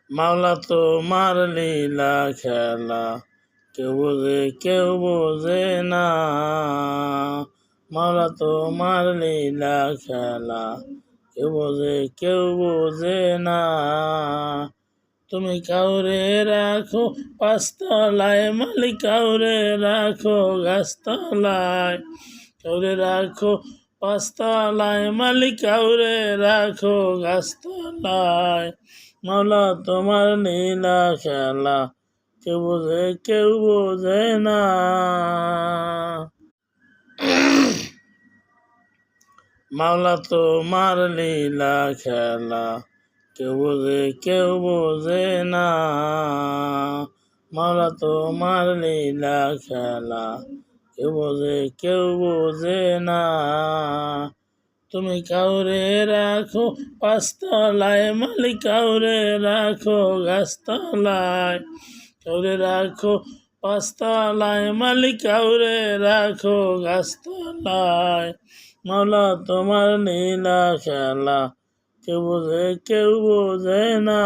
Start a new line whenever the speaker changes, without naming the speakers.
মাওলা তোমার লীলা খেলা কেউ বোঝে না। মাওলা তোমার লীলা খেলা কেউ বোঝে না। তুমি কাউরে রাখো পাঁচতলায়, মালিক কাউরে রাখো গাছতলায়। কাউরে রাখো পাঁচতলায়, মালিক কাউরে রাখো গাছতলায়। মাওলা তোমার লীলা খেলা কেউ বোঝে না। মাওলা তোমার লীলা খেলা কেউ বোঝে না। মাওলা তোমার লীলা খেলা কেউ বোঝে না। তুমি কাউরে রাখো পাঁচতলায়, মালিক কাউরে রাখো গাছতলায়। কাউরে রাখো পাঁচতলায়, মালিক কাউরে রাখো গাছতলায়। মাওলা তোমার লীলা খেলা কেউ বোঝে না।